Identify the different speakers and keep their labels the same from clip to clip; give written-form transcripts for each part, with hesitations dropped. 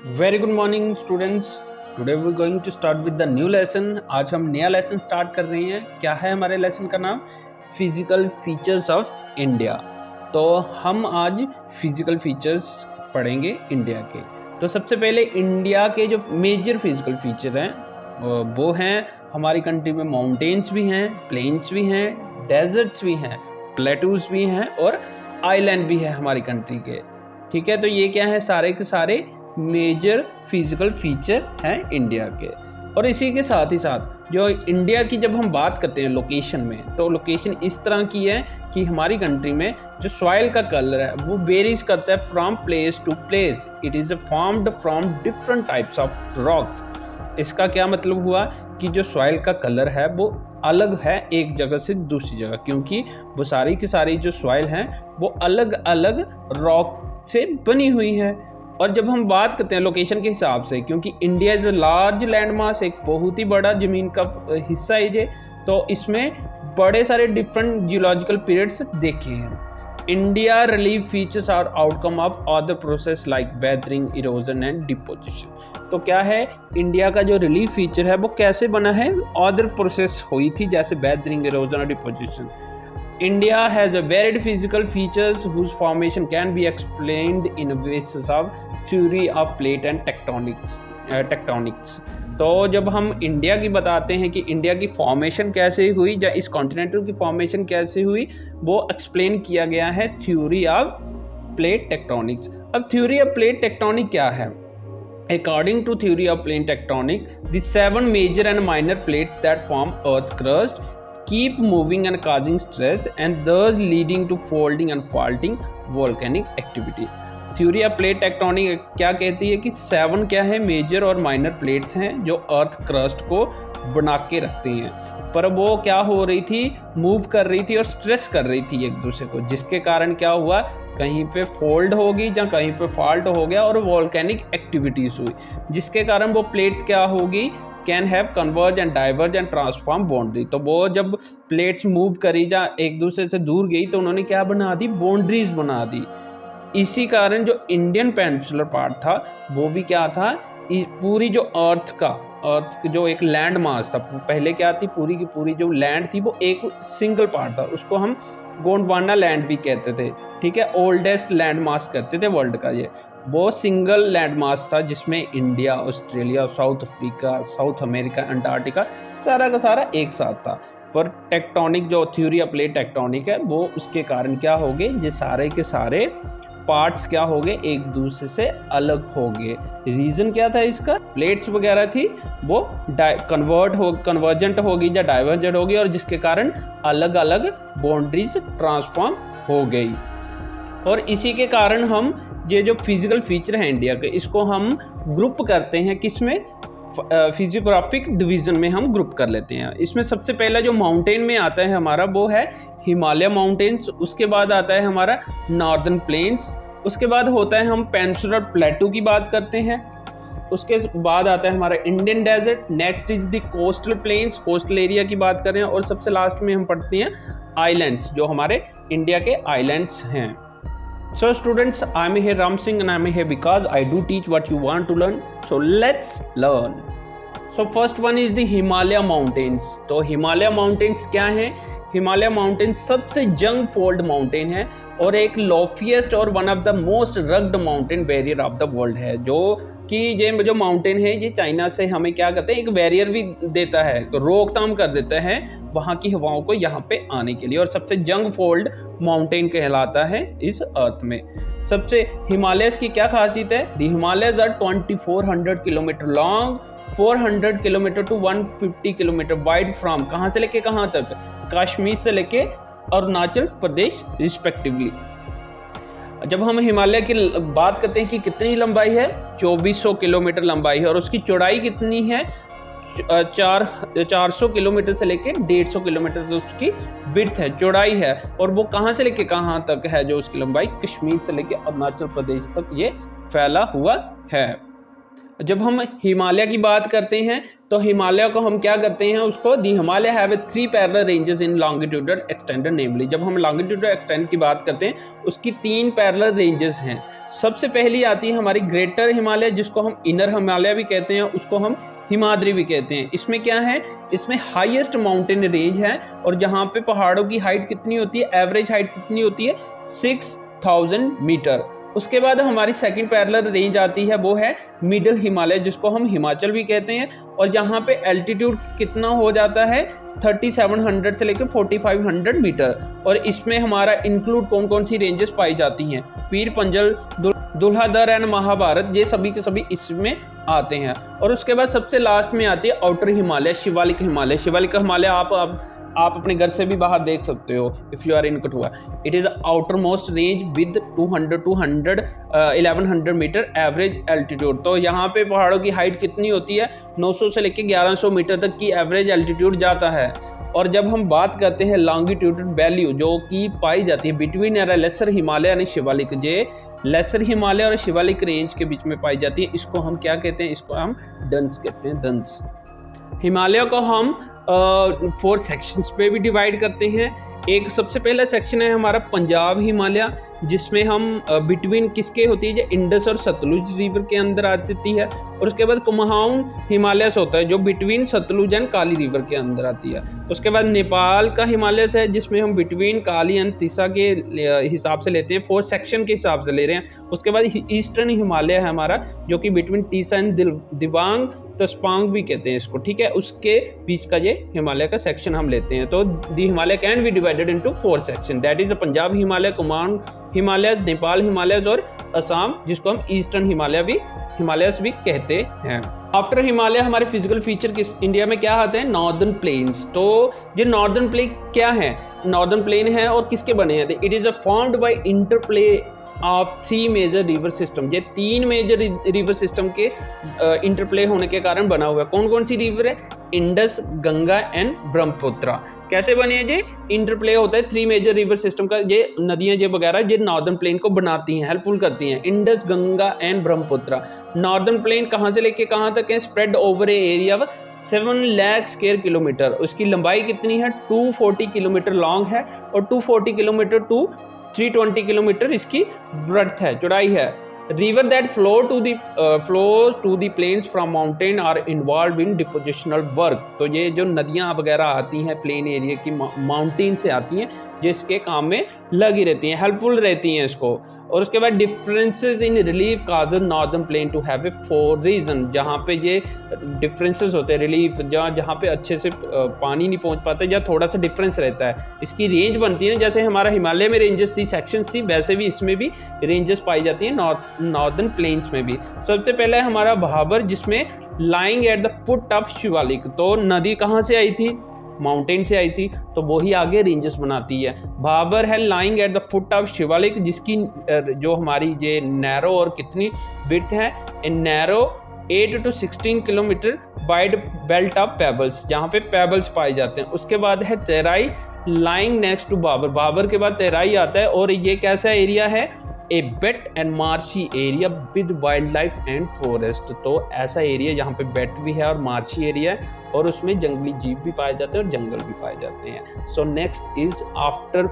Speaker 1: Very good morning students. Today we going to start with the new lesson. आज हम नया lesson start कर रहे हैं। क्या है हमारे लेसन का नाम? Physical features of India. तो हम आज फिजिकल फीचर्स पढ़ेंगे इंडिया के। तो सबसे पहले इंडिया के जो मेजर फिजिकल फीचर हैं वो हैं, हमारी कंट्री में माउंटेन्स भी हैं, प्लेन्स भी हैं, डेजर्ट्स भी हैं, प्लेटूज भी हैं और आइलैंड भी है हमारी कंट्री के। ठीक है, तो ये क्या है? सारे के सारे मेजर फिजिकल फीचर हैं इंडिया के। और इसी के साथ ही साथ जो इंडिया की जब हम बात करते हैं लोकेशन में, तो लोकेशन इस तरह की है कि हमारी कंट्री में जो सॉइल का कलर है वो वेरीज करता है from place to place. It is formed from different types of rocks. इसका क्या मतलब हुआ कि जो सॉइल का कलर है वो अलग है एक जगह से दूसरी जगह, क्योंकि वो सारी की सारी जो सॉइल हैं वो अलग अलग रॉक से बनी हुई है। और जब हम बात करते हैं लोकेशन के हिसाब से, क्योंकि India is a large land mass, एक बहुत ही बड़ा ज़मीन का हिस्सा है ये, तो इसमें बड़े सारे डिफरेंट जियोलॉजिकल पीरियड्स देखे हैं। India relief features are outcome of other process like weathering, erosion and deposition. तो क्या है, इंडिया का जो रिलीफ फीचर है वो कैसे बना है? अदर प्रोसेस हुई थी जैसे वेदरिंग, इरोजन और deposition. India has a varied physical features whose formation can be explained in a basis of theory of plate and tectonics। तो जब हम इंडिया की बताते हैं कि इंडिया की फॉर्मेशन कैसे हुई या इस कॉन्टिनेंटल की फॉर्मेशन कैसे हुई, वो एक्सप्लेन किया गया है थ्योरी ऑफ प्लेट टेक्टोनिक्स। अब थ्योरी ऑफ प्लेट टेक्टोनिक क्या है? According to theory of plate tectonic, the 7 major and minor plates that form earth crust keep moving and causing stress and thus leading to folding and faulting volcanic activity। Theory of plate tectonic क्या कहती है कि 7 क्या है, major और minor plates हैं जो earth crust को बना के रखते हैं, पर वो क्या हो रही थी, मूव कर रही थी और स्ट्रेस कर रही थी एक दूसरे को, जिसके कारण क्या हुआ, कहीं पे फोल्ड होगी या कहीं पे फॉल्ट हो गया और वॉल्केनिक एक्टिविटीज हुई, जिसके कारण वो प्लेट्स क्या होगी, can have converge and diverge and transform boundary. तो वो जब प्लेट्स मूव करी या एक दूसरे से दूर गई तो उन्होंने क्या बना दी, बाउंड्रीज बना दी। इसी कारण जो इंडियन पेनिनसुलर पार्ट था वो भी क्या था, पूरी जो अर्थ जो एक लैंड मास था, पहले क्या थी, पूरी की पूरी जो लैंड थी वो एक सिंगल पार्ट था, उसको हम गोंडवाना लैंड भी कहते थे। ठीक है, ओल्डेस्ट लैंड मास करते थे वर्ल्ड का, ये वो सिंगल लैंड मास था जिसमें India, Australia, south Africa, south America, Antarctica सारा का सारा एक साथ था। पर टेक्टोनिक जो थ्योरी ऑफ प्लेट टेक्टोनिक है वो उसके कारण क्या हो गए, ये सारे के सारे पार्ट्स क्या हो गए, एक दूसरे से अलग हो गए। रीजन क्या था इसका? प्लेट्स वगैरह थी वो कन्वर्जेंट होगी या डाइवर्जेंट होगी, और जिसके कारण अलग अलग बाउंड्रीज ट्रांसफॉर्म हो गई। और इसी के कारण हम ये जो फिजिकल फीचर है इंडिया के, इसको हम ग्रुप करते हैं किसमें, फिजियोग्राफिक डिवीजन में हम ग्रुप कर लेते हैं। इसमें सबसे पहला जो माउंटेन में आता है हमारा वो है हिमालय माउंटेन्स, उसके बाद आता है हमारा नॉर्दर्न प्लेन्स, उसके बाद होता है हम पेनिनसुलर प्लेटू की बात करते हैं, उसके बाद आता है हमारा Indian desert, next is the coastal plains, coastal area की बात करें, और सबसे लास्ट में हम पढ़ते हैं आइलैंड्स, जो हमारे इंडिया के आइलैंड्स हैं। So students, I'm here Ram Singh and I'm here because I do teach what you want to learn. So let's learn. So first one is the Himalaya Mountains. तो Himalaya Mountains क्या है? Himalaya mountain सबसे young fold mountain है और एक लॉफिएस्ट और one of the most rugged mountain barrier of the world है, जो कि ये जो माउंटेन है ये चाइना से हमें क्या कहते हैं, एक बैरियर भी देता है, रोकथाम कर देता है वहाँ की हवाओं को यहाँ पे आने के लिए, और सबसे यंग फोल्ड माउंटेन कहलाता है इस अर्थ में। सबसे हिमालयस की क्या खासियत है? The Himalayas are 2400 kilometre long, 400 kilometre to 150 kilometre wide from, कहाँ से लेके कहाँ तक, कश्मीर से लेके अरुणाचल प्रदेश रिस्पेक्टिवली। जब हम हिमालय की बात करते हैं कि कितनी लंबाई है, 2400 किलोमीटर लंबाई है, और उसकी चौड़ाई कितनी है, 400 किलोमीटर से लेके 150 किलोमीटर तक उसकी विड्थ है, चौड़ाई है, और वो कहाँ से लेके कहाँ तक है जो उसकी लंबाई, कश्मीर से लेके अरुणाचल प्रदेश तक ये फैला हुआ है। जब हम हिमालय की बात करते हैं तो हिमालय को हम क्या करते हैं, उसको the Himalaya have 3 parallel ranges in longitudinal extender namely. जब हम लॉन्गिट्यूडल एक्सटेंड की बात करते हैं उसकी 3 पैरेलल रेंजेस हैं। सबसे पहली आती है हमारी ग्रेटर हिमालय, जिसको हम इनर हिमालय भी कहते हैं, उसको हम हिमाद्री भी कहते हैं। इसमें क्या है, इसमें हाईएस्ट माउंटेन रेंज है और जहाँ पे पहाड़ों की हाइट कितनी होती है, एवरेज हाइट कितनी होती है, 6000 मीटर। उसके बाद हमारी सेकंड पैरेलल रेंज आती है, वो है मिडिल हिमालय, जिसको हम हिमाचल भी कहते हैं, और जहाँ पे एल्टीट्यूड कितना हो जाता है 3700 से लेकर 4500 मीटर। और इसमें हमारा इंक्लूड कौन कौन सी रेंजेस पाई जाती हैं, पीर पंजल, दुल्हाधर एंड महाभारत, ये सभी के सभी इसमें आते हैं। और उसके बाद सबसे लास्ट में आती है आउटर हिमालय, शिवालिक हिमालय। शिवालिक हिमालय आप अपने घर से भी बाहर देख सकते हो if you are in Kathua. It is outermost range with 1100 metre average altitude. तो यहाँ पे पहाड़ों की हाइट कितनी होती है, 900 से लेकर 1100 मीटर तक की एवरेज एल्टीट्यूड जाता है। और जब हम बात करते हैं लॉन्गिट्यूडल वैल्यू जो कि पाई जाती है बिटवीन लेसर हिमालय यानी शिवालिक, जे लेसर हिमालय और शिवालिक रेंज के बीच में पाई जाती है, इसको हम क्या कहते हैं, इसको हम डंस कहते हैं, डंस। हिमालय को हम 4 सेक्शंस पे भी डिवाइड करते हैं। एक सबसे पहला सेक्शन है हमारा पंजाब हिमालय, जिसमें हम बिटवीन किसके होती है, जो इंडस और सतलुज रिवर के अंदर आ जाती है। और उसके बाद कुमाऊं हिमालयस होता है जो between Sutlej and Kali river के अंदर आती है। उसके बाद नेपाल का हिमालयस है, जिसमें हम बिटवीन काली एंड तीसा के हिसाब से लेते हैं, 4 सेक्शन के हिसाब से ले रहे हैं। उसके बाद ईस्टर्न हिमालय है हमारा, जो कि बिटवीन तीसा एंड दिबांग तस्पांग भी कहते हैं इसको, ठीक है, उसके बीच का ये हिमालय का सेक्शन हम लेते हैं। तो the Himalaya can be divided into 4 section, that is Punjab Himalaya, Kumaon Himalaya, Nepal Himalaya और असम, जिसको हम ईस्टर्न हिमालयस भी कहते हैं। आफ्टर हिमालय हमारे फिजिकल फीचर किस इंडिया में क्या आते हैं, नॉर्दर्न प्लेन्स। तो ये नॉर्दर्न प्लेन क्या है, नॉर्दर्न प्लेन है और किसके बने हैं, it is formed by interplay of 3 major river system. ये 3 मेजर रिवर सिस्टम के इंटरप्ले होने के कारण बना हुआ है। कौन कौन सी रिवर है, इंडस, गंगा एंड ब्रह्मपुत्र। कैसे बने हैं ये, इंटरप्ले होता है 3 मेजर रिवर सिस्टम का, ये नदियां ये वगैरह ये नॉर्दर्न प्लेन को बनाती हैं, हेल्पफुल करती हैं। Indus, Ganga and Brahmaputra. Northern plain कहाँ से लेके कहाँ तक है, spread over A area of 7 lakh square kilometre. उसकी लंबाई कितनी है, 240 किलोमीटर लॉन्ग है और 240 किलोमीटर टू 320 किलोमीटर इसकी ब्रेड्थ है, चौड़ाई है। River that flow to the plains from mountain are involve in depositional work. तो ये जो नदियाँ वगैरह आती हैं प्लेन एरिया की, माउंटेन से आती हैं, जिसके काम में लगी रहती हैं, हेल्पफुल रहती हैं इसको। और उसके बाद differences in relief cause northern plain to have a 4 region. जहाँ पे ये डिफरेंसेस होते हैं रिलीफ, जहाँ पे अच्छे से पानी नहीं पहुँच पाता या थोड़ा सा डिफरेंस रहता है, इसकी रेंज बनती है। जैसे हमारा हिमालय में रेंजेस थी, सेक्शंस थी, वैसे भी इसमें भी रेंजेस पाई जाती हैं नॉर्दर्न प्लेन्स में भी। सबसे पहला है हमारा भाबर, जिसमें lying at the foot of Shivalik. तो नदी कहाँ से आई थी, माउंटेन से आई थी, तो वो ही आगे रेंजेस बनाती है। भाबर है lying at the foot of Shivalik, जिसकी जो हमारी ये नैरो और कितनी विड्थ है, narrow 8 to 16 kilometre wide belt of pebbles, जहाँ पे पेबल्स पाए जाते हैं। उसके बाद है Terai lying next to Bhabar. Bhabar के बाद तेराई आता है और ये कैसा एरिया है, a bet and marshy area with wildlife and forest. तो ऐसा एरिया जहाँ पे बेट भी है और मार्शी एरिया है और उसमें जंगली जीव भी पाए जाते हैं और जंगल भी पाए जाते हैं। So next is after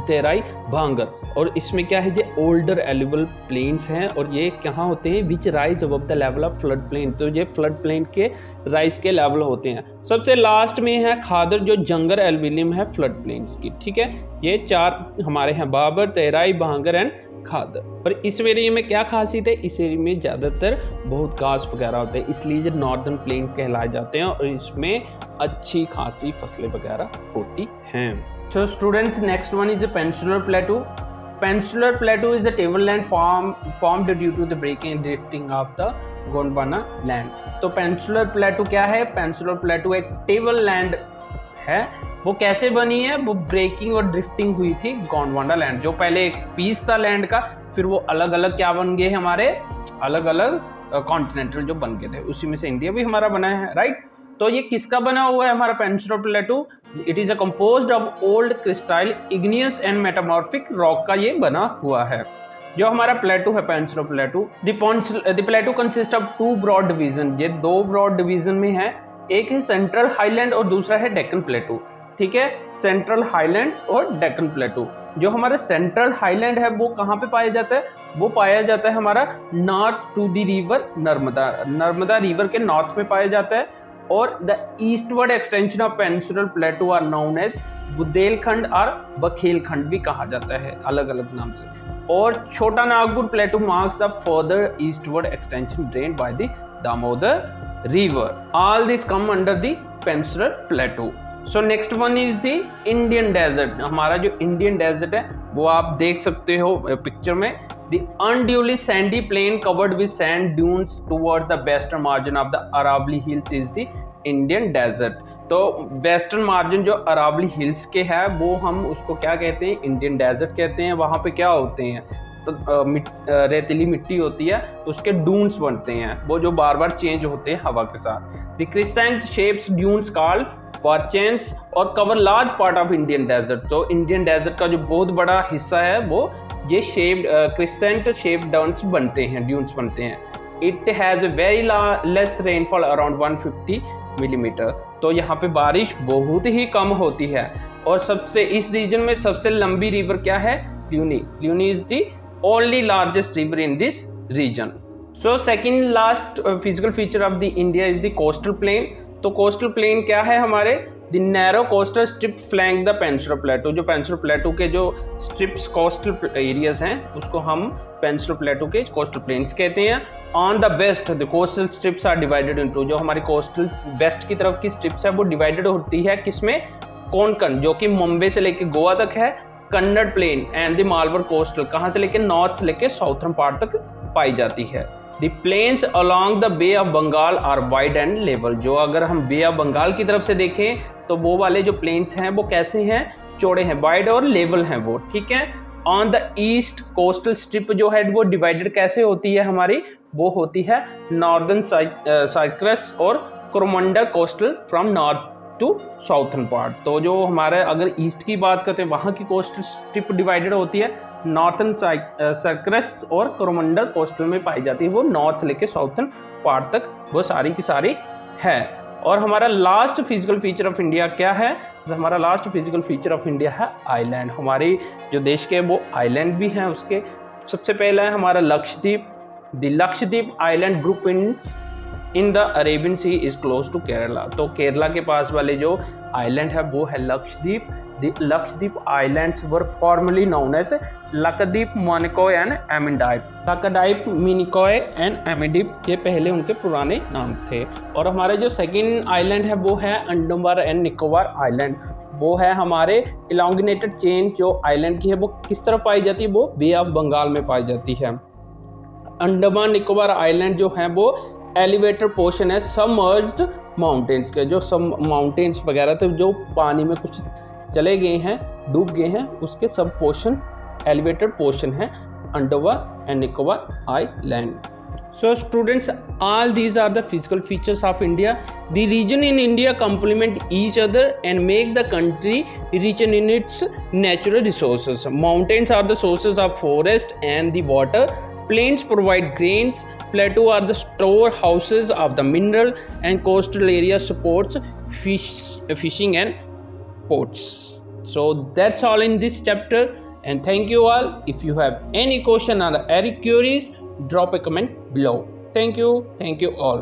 Speaker 1: Terai भांगर, और इसमें क्या है, ये ओल्डर एलिवल प्लेन्स हैं और ये कहाँ होते हैं, which rise above the level of flood plain. तो ये फ्लड प्लेन के राइज के लेवल होते हैं। सबसे लास्ट में है खादर, जो जंगर एल्विलियम है फ्लड प्लेन्स की, ठीक है। ये 4 हमारे हैं, बाबर, तेराई, भांगर एंड खादर। और इस एरिया में क्या खासियत है, इस एरिया में ज़्यादातर बहुत घास वगैरह होते हैं, इसलिए ये नॉर्दर्न प्लेन कहलाए जाते हैं और इसमें अच्छी खासी फसलें वगैरह होती हैं। So students, next one is the Peninsular Plateau. Peninsular Plateau is the tableland formed due to the breaking and drifting of the Gondwana land. तो Peninsular Plateau क्या है, Peninsular Plateau एक tableland है। वो कैसे बनी है, वो ब्रेकिंग और ड्रिफ्टिंग हुई थी गोंडवाना लैंड, जो पहले एक पीस था लैंड का, फिर वो अलग अलग क्या बन गए, हमारे अलग अलग कॉन्टिनेंटल जो बन गए थे, उसी में से इंडिया भी हमारा बना है, राइट। तो ये किसका बना हुआ है हमारा peninsular plateau, it is a composed of old crystalline igneous and metamorphic rock का ये बना हुआ है। जो हमारा प्लेटू है, peninsular plateau, the plateau consist of 2 broad division. ये 2 ब्रॉड डिवीजन में है, एक है सेंट्रल हाईलैंड और दूसरा है डेक्कन प्लेटू। ठीक है, सेंट्रल हाईलैंड और डेक्कन प्लेटू। जो हमारा सेंट्रल हाईलैंड है वो कहाँ पे पाया जाता है? वो पाया जाता है हमारा north to the river Narmada river के नॉर्थ में पाया जाता है। और the eastward extension of peninsular plateau are known as Bundelkhand और बघेलखंड भी कहा जाता है, अलग अलग नाम से। और Chota Nagpur plateau marks the further eastward extension drained by the Damodar river. All this come under the peninsular plateau. So next one is the Indian desert. हमारा जो इंडियन डेजर्ट है वो आप देख सकते हो पिक्चर में। The unduly sandy plain covered with sand dunes towards the western margin of the Aravali hills is the Indian desert. तो वेस्टर्न मार्जिन जो अरावली हिल्स के है वो हम उसको क्या कहते हैं? इंडियन डेजर्ट कहते हैं। वहाँ पे क्या होते हैं? तो रेतीली मिट्टी होती है, उसके डून्स बनते हैं, वो जो बार बार चेंज होते हैं हवा के साथ। The crescent shapes dunes called barchans और cover large part of Indian desert. तो इंडियन डेजर्ट का जो बहुत बड़ा हिस्सा है वो ये शेप्ड क्रिस्टेंट शेप ड्यून्स बनते हैं। It has a very less rainfall around 150 millimetre. तो यहाँ पे बारिश बहुत ही कम होती है। और सबसे इस रीजन में सबसे लंबी रिवर क्या है? Luni is the only largest river in this region. So second last physical feature of the India is the coastal plain. तो कोस्टल प्लेन क्या है हमारे? The narrow coastal strip flank the peninsular plateau. जो peninsular प्लेटू के जो strips coastal areas हैं उसको हम पेनिनसुलर प्लेटू के कोस्टल प्लेन्स कहते हैं। On the west the coastal strips are divided into. जो हमारी कोस्टल वेस्ट की तरफ की स्ट्रिप्स है वो डिवाइडेड होती है किसमें? कोंकण, जो कि मुंबई से लेके गोवा तक है। Kannada plain and the Malabar coastal, कहाँ से लेके? नॉर्थ से लेके साउथर्न पार्ट तक पाई जाती है। The plains along the bay of Bengal are wide and level. जो अगर हम बे ऑफ बंगाल की तरफ से देखें तो वो वाले जो प्लेन्स हैं वो कैसे हैं? चौड़े हैं, वाइड और लेवल हैं वो। ठीक है। On the east coastal strip जो है वो डिवाइडेड कैसे होती है हमारी? वो होती है नॉर्दर्न साइप्रस और Coromandel coastal from north to southern part. तो जो हमारे अगर ईस्ट की बात करते हैं वहाँ की कोस्टल स्ट्रिप डिवाइडेड होती है नॉर्थन साइप्रस और कोरोमंडल कोस्टल में पाई जाती है। वो नॉर्थ से लेके साउथर्न पार्ट तक वो सारी की सारी है। और हमारा last physical feature of India क्या है? तो हमारा last physical feature of India है आइलैंड। हमारे जो देश के वो आइलैंड भी हैं उसके। सबसे पहला है हमारा Lakshadweep. The Lakshadweep island group in the Arabian sea is close to Kerala. तो केरला के पास वाले जो आइलैंड है वो है Lakshadweep. The Lakshadweep islands were formerly known as Lakshadweep, Minicoy and Amindivi. Lakshadweep, Minicoy and Amindivi ये पहले उनके पुराने नाम थे। और हमारे जो सेकंड आइलैंड है वो है अंडमान एंड निकोबार आइलैंड। वो है हमारे इलांगिनेटेड चेन जो आइलैंड की है वो किस तरफ पाई जाती है? वो बे ऑफ बंगाल में पाई जाती है। अंडमान निकोबार आइलैंड जो है वो एलिवेटर पोर्शन है सबमर्ज्ड माउंटेन्स के। जो सब माउंटेन्स वगैरह थे जो पानी में कुछ चले गए हैं, डूब गए हैं, उसके सब पोर्शन एलिवेटेड पोर्शन है Andaman and Nicobar island. So students, all these are the physical features of India. The region in India complement each other and make the country rich in its natural resources. Mountains are the sources of forest and the water. Plains provide grains. Plateaux are the storehouses of the mineral, and coastal area supports fishing and ports. So that's all in this chapter, and thank you all. If you have any question or any queries, drop a comment below. Thank you all.